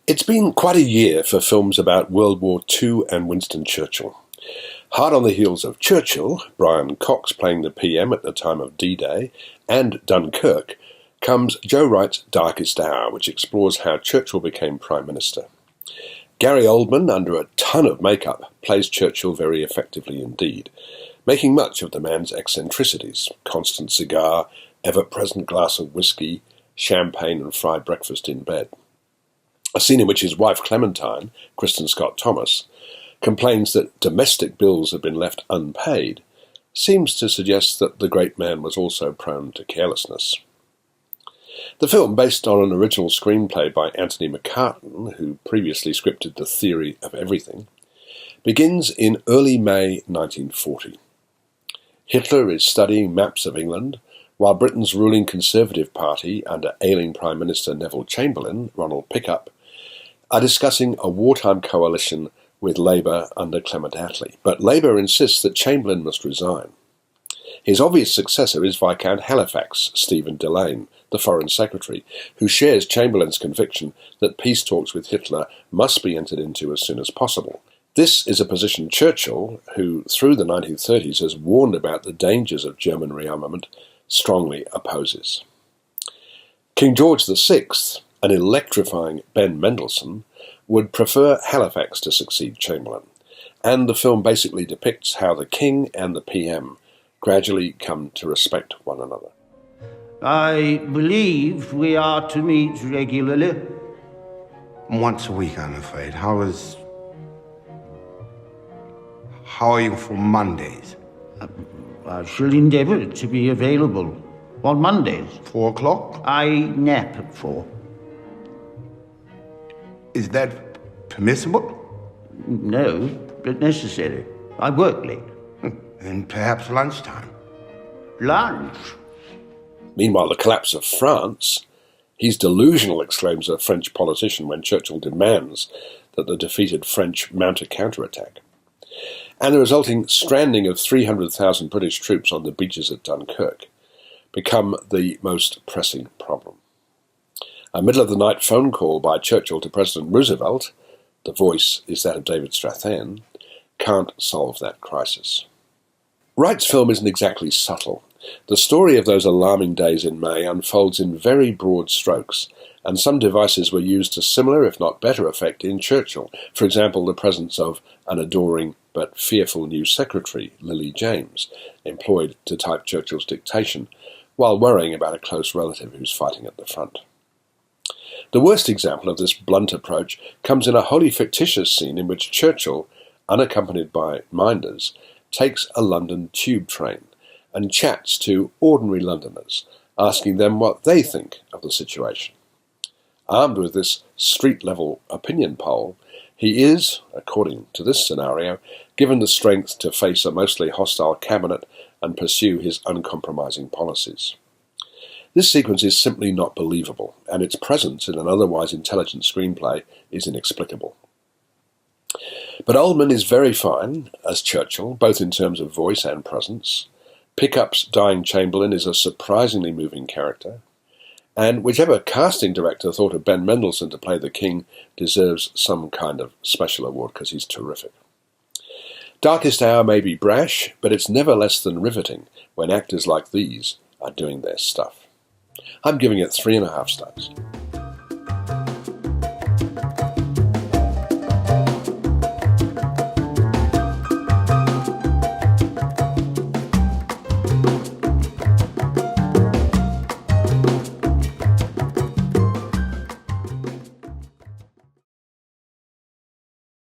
It's been quite a year for films about World War II and Winston Churchill. Hard on the heels of Churchill, Brian Cox playing the PM at the time of D-Day, and Dunkirk, comes Joe Wright's Darkest Hour, which explores how Churchill became Prime Minister. Gary Oldman, under a ton of makeup, plays Churchill very effectively indeed, making much of the man's eccentricities: constant cigar, ever-present glass of whiskey, champagne and fried breakfast in bed. A scene in which his wife Clementine, Kristen Scott Thomas, complains that domestic bills have been left unpaid, seems to suggest that the great man was also prone to carelessness. The film, based on an original screenplay by Anthony McCartan, who previously scripted The Theory of Everything, begins in early May 1940. Hitler is studying maps of England, while Britain's ruling Conservative Party, under ailing Prime Minister Neville Chamberlain, Ronald Pickup, are discussing a wartime coalition with Labour under Clement Attlee. But Labour insists that Chamberlain must resign. His obvious successor is Viscount Halifax, Stephen Delane, the Foreign Secretary, who shares Chamberlain's conviction that peace talks with Hitler must be entered into as soon as possible. This is a position Churchill, who through the 1930s has warned about the dangers of German rearmament, strongly opposes. King George VI, an electrifying Ben Mendelsohn, would prefer Halifax to succeed Chamberlain, and the film basically depicts how the King and the PM gradually come to respect one another. I believe we are to meet regularly. Once a week, I'm afraid. How are you for Mondays? I shall endeavour to be available on Mondays. 4 o'clock? I nap at 4. Is that permissible? No, but necessary. I work late. Then perhaps lunchtime. Lunch? Meanwhile, the collapse of France. "He's delusional," exclaims a French politician when Churchill demands that the defeated French mount a counterattack. And the resulting stranding of 300,000 British troops on the beaches at Dunkirk become the most pressing problem. A middle-of-the-night phone call by Churchill to President Roosevelt, the voice is that of David Stratton, can't solve that crisis. Wright's film isn't exactly subtle. The story of those alarming days in May unfolds in very broad strokes, and some devices were used to similar, if not better, effect in Churchill. For example, the presence of an adoring but fearful new secretary, Lily James, employed to type Churchill's dictation, while worrying about a close relative who's fighting at the front. The worst example of this blunt approach comes in a wholly fictitious scene in which Churchill, unaccompanied by minders, takes a London tube train and chats to ordinary Londoners, asking them what they think of the situation. Armed with this street-level opinion poll, he is, according to this scenario, given the strength to face a mostly hostile cabinet and pursue his uncompromising policies. This sequence is simply not believable, and its presence in an otherwise intelligent screenplay is inexplicable. But Oldman is very fine as Churchill, both in terms of voice and presence. Pickup's dying Chamberlain is a surprisingly moving character, and whichever casting director thought of Ben Mendelsohn to play the King deserves some kind of special award because he's terrific. Darkest Hour may be brash, but it's never less than riveting when actors like these are doing their stuff. I'm giving it 3.5 stars.